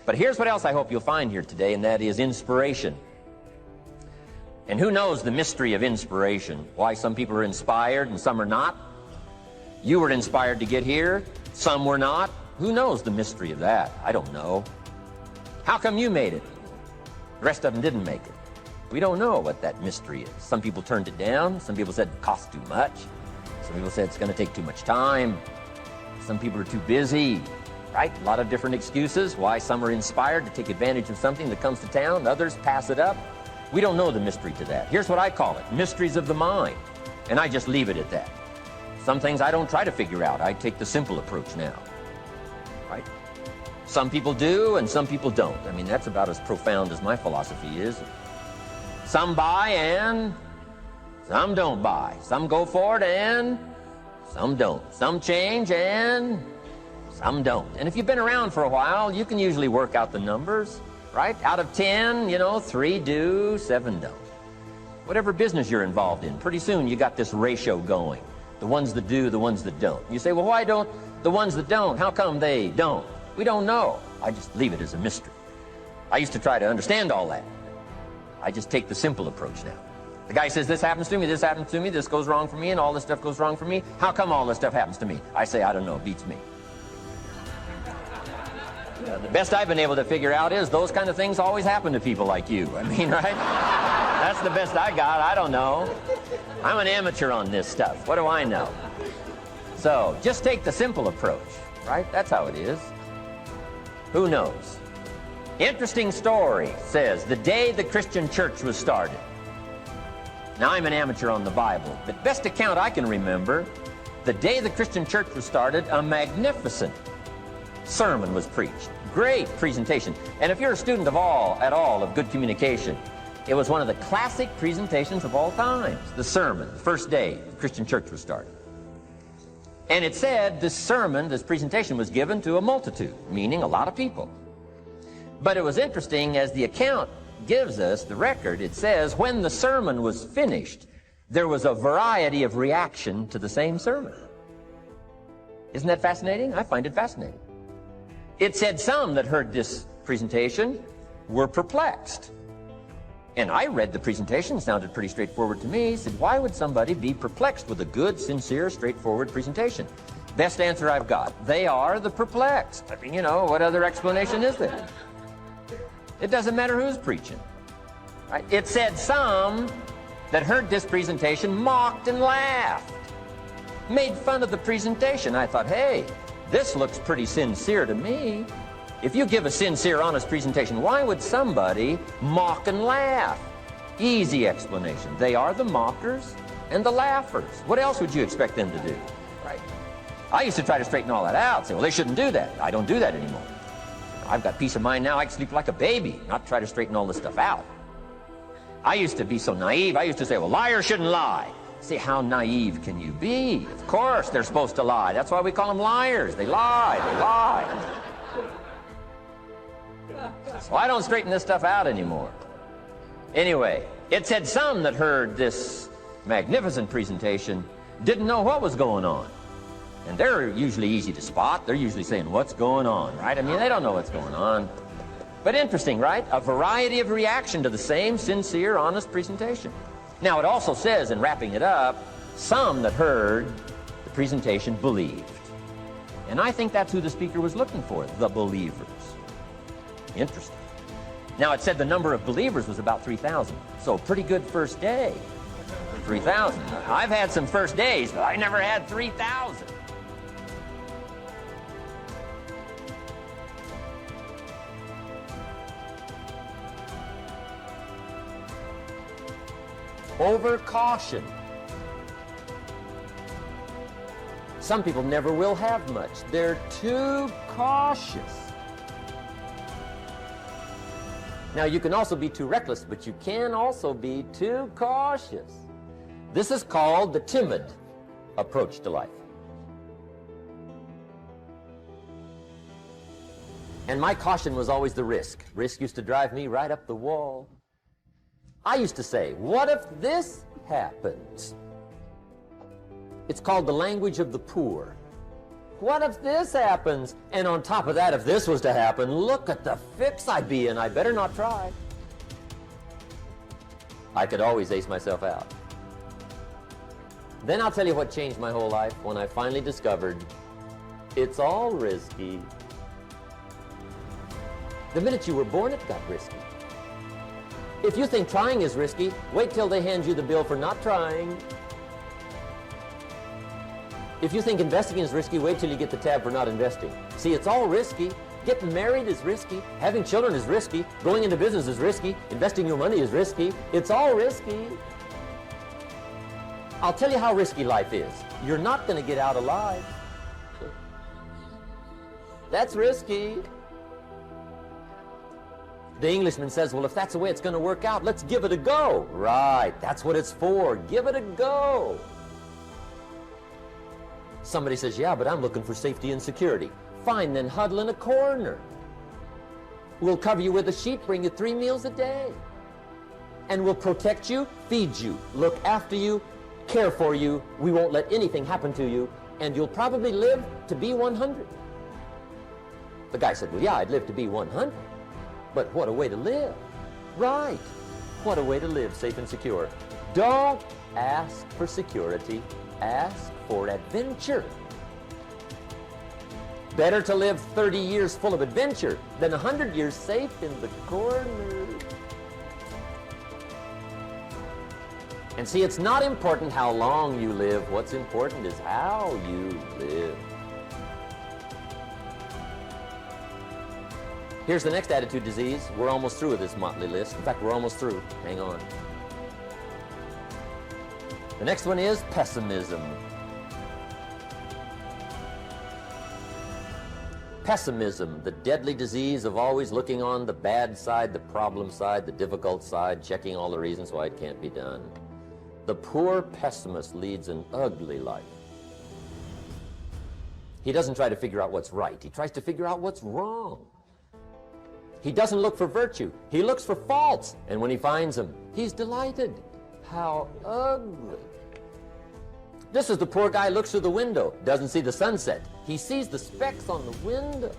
But here's what else I hope you'll find here today, and that is inspiration. And who knows the mystery of inspiration? Why some people are inspired and some are not? You were inspired to get here, some were not. Who knows the mystery of that? I don't know. How come you made it? The rest of them didn't make it. We don't know what that mystery is. Some people turned it down. Some people said it costs too much. Some people said it's going to take too much time. Some people are too busy, right? A lot of different excuses why some are inspired to take advantage of something that comes to town. Others pass it up. We don't know the mystery to that. Here's what I call it: mysteries of the mind. And I just leave it at that. Some things I don't try to figure out. I take the simple approach now, right? Some people do and some people don't. I mean, that's about as profound as my philosophy is. Some buy and some don't buy. Some go for it and some don't. Some change and some don't. And if you've been around for a while, you can usually work out the numbers, right? Out of 10, 3 do, 7 don't. Whatever business you're involved in, pretty soon you got this ratio going. The ones that do, the ones that don't. You say, well, why don't the ones that don't, how come they don't? We don't know. I just leave it as a mystery. I used to try to understand all that. I just take the simple approach now. The guy says, this happens to me, this happens to me, this goes wrong for me, and all this stuff goes wrong for me. How come all this stuff happens to me? I say, I don't know, it beats me. The best I've been able to figure out is those kind of things always happen to people like you. I mean, right? That's the best I got. I don't know. I'm an amateur on this stuff. What do I know? So just take the simple approach, right? That's how it is. Who knows? Interesting story says the day the Christian church was started. Now, I'm an amateur on the Bible, but best account I can remember, the day the Christian church was started, a magnificent sermon was preached. Great presentation. And if you're a student at all of good communication, it was one of the classic presentations of all times. The sermon, the first day the Christian church was started. And it said this sermon, this presentation was given to a multitude, meaning a lot of people. But it was interesting, as the account gives us the record, it says when the sermon was finished, there was a variety of reaction to the same sermon. Isn't that fascinating? I find it fascinating. It said some that heard this presentation were perplexed. And I read the presentation, sounded pretty straightforward to me. Said, why would somebody be perplexed with a good, sincere, straightforward presentation? Best answer I've got. They are the perplexed. I mean, what other explanation is there? It doesn't matter who's preaching. Right? It said some that heard this presentation mocked and laughed, made fun of the presentation. I thought, hey, this looks pretty sincere to me. If you give a sincere, honest presentation, why would somebody mock and laugh? Easy explanation. They are the mockers and the laughers. What else would you expect them to do? Right? I used to try to straighten all that out, say, well, they shouldn't do that. I don't do that anymore. I've got peace of mind now. I can sleep like a baby, not try to straighten all this stuff out. I used to be so naive. I used to say, well, liars shouldn't lie. See, how naive can you be? Of course they're supposed to lie. That's why we call them liars. They lie. They lie. So I don't straighten this stuff out anymore. Anyway, it said some that heard this magnificent presentation didn't know what was going on. And they're usually easy to spot. They're usually saying, what's going on, right? I mean, they don't know what's going on. But interesting, right? A variety of reaction to the same sincere, honest presentation. Now, it also says, in wrapping it up, some that heard the presentation believed. And I think that's who the speaker was looking for, the believers. Interesting. Now, it said the number of believers was about 3,000. So, pretty good first day. 3,000. I've had some first days, but I never had 3,000. Over caution. Some people never will have much. They're too cautious. Now, you can also be too reckless, but you can also be too cautious. This is called the timid approach to life. And my caution was always the risk. Risk used to drive me right up the wall. I used to say, what if this happens? It's called the language of the poor. what if this happens? And on top of that, if this was to happen, look at the fix I'd be in. I better not try. I could always ace myself out. Then I'll tell you what changed my whole life when I finally discovered it's all risky. The minute you were born, it got risky. If you think trying is risky, wait till they hand you the bill for not trying. If you think investing is risky, wait till you get the tab for not investing. See, it's all risky. Getting married is risky. Having children is risky. Going into business is risky. Investing your money is risky. It's all risky. I'll tell you how risky life is. You're not going to get out alive. That's risky. The Englishman says, well, if that's the way it's going to work out, let's give it a go. Right, that's what it's for. Give it a go. Somebody says, yeah, but I'm looking for safety and security. Fine, then huddle in a corner. We'll cover you with a sheet, bring you 3 meals a day. And we'll protect you, feed you, look after you, care for you. We won't let anything happen to you, and you'll probably live to be 100. The guy said, well, yeah, I'd live to be 100. But what a way to live. Right. What a way to live, safe and secure. Don't ask for security. Ask for adventure. Better to live 30 years full of adventure than 100 years safe in the corner. And see, it's not important how long you live. What's important is how you live. Here's the next attitude disease. We're almost through with this motley list. In fact, we're almost through. Hang on. The next one is pessimism. Pessimism, the deadly disease of always looking on the bad side, the problem side, the difficult side, checking all the reasons why it can't be done. The poor pessimist leads an ugly life. He doesn't try to figure out what's right. He tries to figure out what's wrong. He doesn't look for virtue. He looks for faults. And when he finds them, he's delighted. How ugly. This is the poor guy looks through the window, doesn't see the sunset. He sees the specks on the window.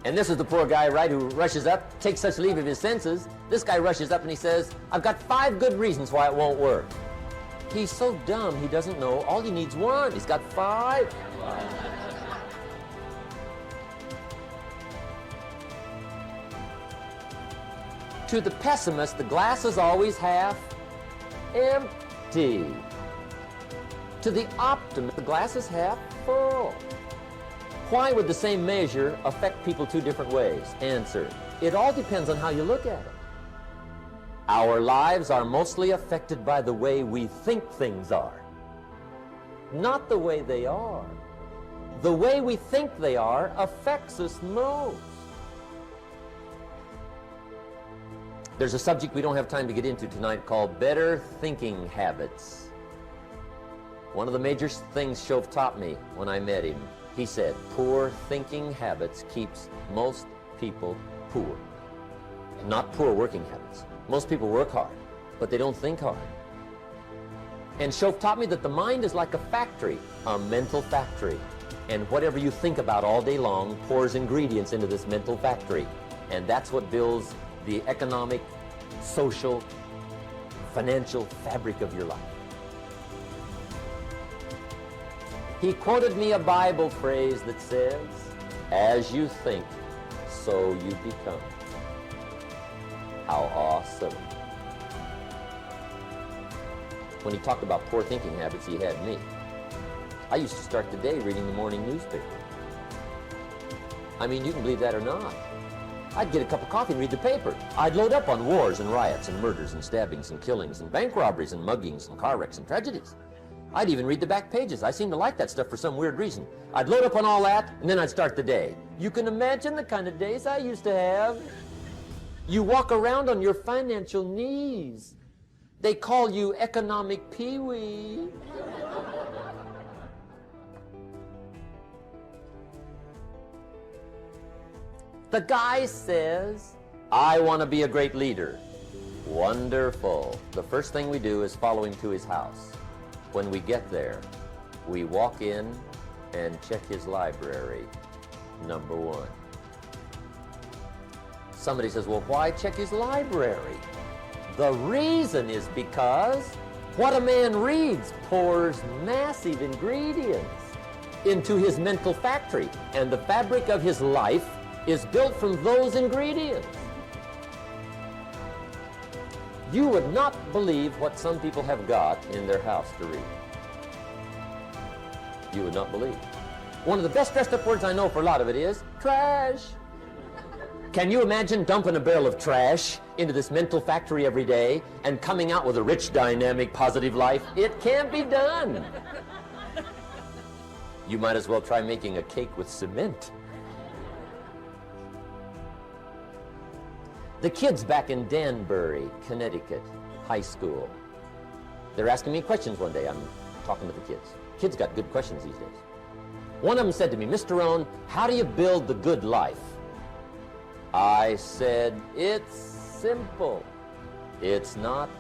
And this is the poor guy, right, who rushes up, takes such leave of his senses. This guy rushes up and he says, I've got 5 good reasons why it won't work. He's so dumb, he doesn't know. All he needs 1. He's got 5. To the pessimist, the glass is always half empty. To the optimist, the glass is half full. Why would the same measure affect people 2 different ways? Answer, it all depends on how you look at it. Our lives are mostly affected by the way we think things are, not the way they are. The way we think they are affects us most. There's a subject we don't have time to get into tonight called better thinking habits. One of the major things Shove taught me when I met him, he said, poor thinking habits keeps most people poor. Not poor working habits. Most people work hard, but they don't think hard. And Shove taught me that the mind is like a factory, a mental factory. And whatever you think about all day long pours ingredients into this mental factory. And that's what builds the economic, social, financial fabric of your life. He quoted me a Bible phrase that says, as you think, so you become. How awesome. When he talked about poor thinking habits, he had me. I used to start the day reading the morning newspaper. I mean, you can believe that or not. I'd get a cup of coffee and read the paper. I'd load up on wars and riots and murders and stabbings and killings and bank robberies and muggings and car wrecks and tragedies. I'd even read the back pages. I seem to like that stuff for some weird reason. I'd load up on all that, and then I'd start the day. You can imagine the kind of days I used to have. You walk around on your financial knees. They call you economic peewee. The guy says, I want to be a great leader. Wonderful. The first thing we do is follow him to his house. When we get there, we walk in and check his library, number one. Somebody says, well, why check his library? The reason is because what a man reads pours massive ingredients into his mental factory, and the fabric of his life is built from those ingredients. You would not believe what some people have got in their house to read. You would not believe. One of the best dressed up words I know for a lot of it is trash. Can you imagine dumping a barrel of trash into this mental factory every day and coming out with a rich, dynamic, positive life? It can't be done. You might as well try making a cake with cement. The kids back in Danbury, Connecticut, high school, they're asking me questions one day. I'm talking to the kids. Kids got good questions these days. One of them said to me, Mr. Rohn, how do you build the good life? I said, it's simple. It's not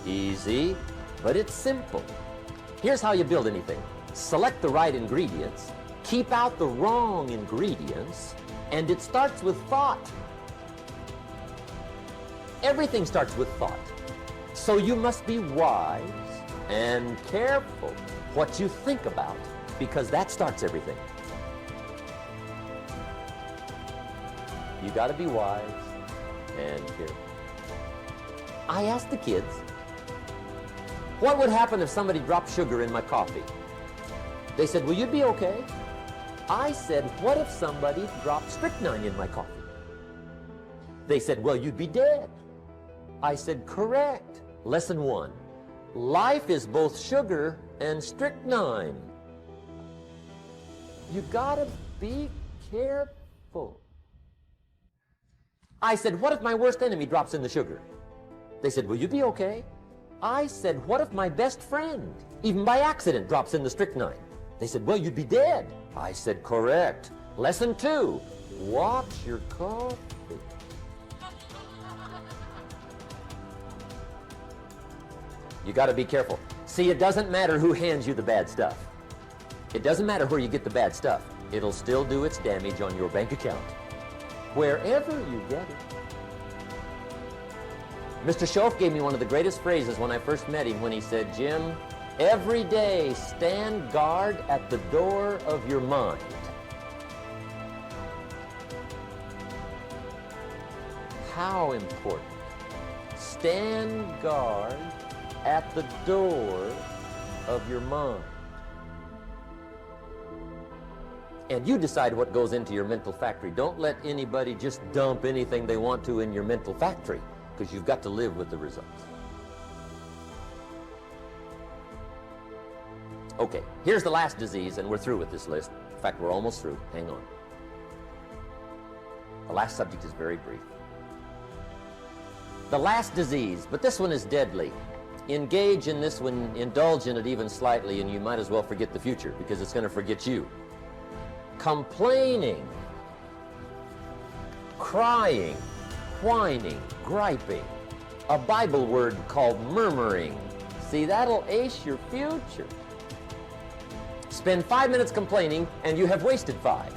easy, but it's simple. Here's how you build anything. Select the right ingredients, keep out the wrong ingredients, and it starts with thought. Everything starts with thought. So you must be wise and careful what you think about, because that starts everything. You got to be wise and careful. I asked the kids, what would happen if somebody dropped sugar in my coffee? They said, well, you'd be okay. I said, what if somebody dropped strychnine in my coffee? They said, well, you'd be dead. I said, correct. Lesson one, life is both sugar and strychnine. You gotta be careful. I said, what if my worst enemy drops in the sugar? They said, will you be okay? I said, what if my best friend, even by accident, drops in the strychnine? They said, well, you'd be dead. I said, correct. Lesson two, watch your coffee. You got to be careful. See, it doesn't matter who hands you the bad stuff. It doesn't matter where you get the bad stuff. It'll still do its damage on your bank account, wherever you get it. Mr. Schoaf gave me one of the greatest phrases when I first met him when he said, Jim, every day stand guard at the door of your mind. How important. Stand guard at the door of your mind. And you decide what goes into your mental factory. Don't let anybody just dump anything they want to in your mental factory, because you've got to live with the results. Okay, here's the last disease, and we're through with this list. In fact, we're almost through. Hang on. The last subject is very brief. The last disease, but this one is deadly. Engage in this one, indulge in it even slightly, and you might as well forget the future, because it's going to forget you. Complaining, crying, whining, griping. A Bible word called murmuring. See, that'll ace your future. Spend 5 minutes complaining, and you have wasted 5.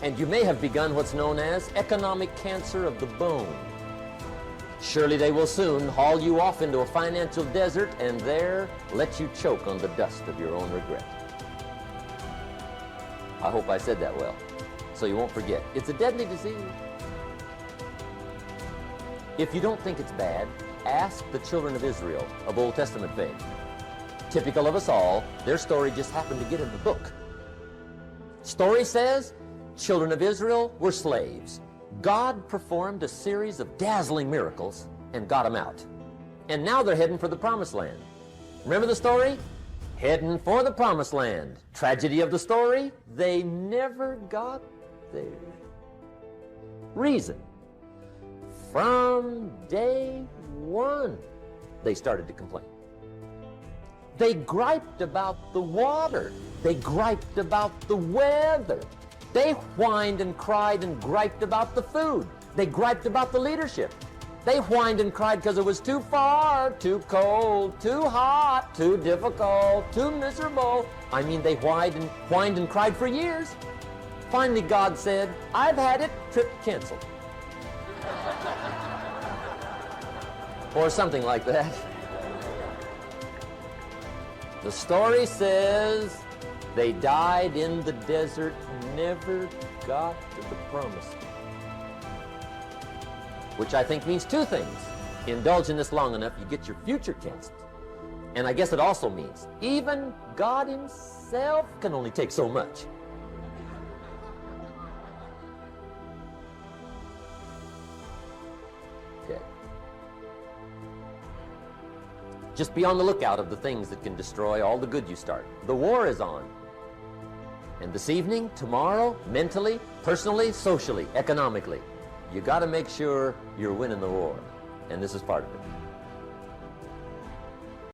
And you may have begun what's known as economic cancer of the bone. Surely they will soon haul you off into a financial desert and there let you choke on the dust of your own regret. I hope I said that well, so you won't forget. It's a deadly disease. If you don't think it's bad, ask the children of Israel of Old Testament faith. Typical of us all, their story just happened to get in the book. Story says, children of Israel were slaves. God performed a series of dazzling miracles and got them out. And now they're heading for the promised land. Remember the story? Heading for the promised land. Tragedy of the story, they never got there. Reason. From day one, they started to complain. They griped about the water. They griped about the weather. They whined and cried and griped about the food. They griped about the leadership. They whined and cried because it was too far, too cold, too hot, too difficult, too miserable. I mean, they whined and cried for years. Finally, God said, I've had it, trip canceled. Or something like that. The story says they died in the desert, never got to the promised land. Which I think means two things. Indulge in this long enough, you get your future canceled. And I guess it also means even God himself can only take so much. Okay. Just be on the lookout of the things that can destroy all the good you start. The war is on. And this evening, tomorrow, mentally, personally, socially, economically, you got to make sure you're winning the war. And this is part of it.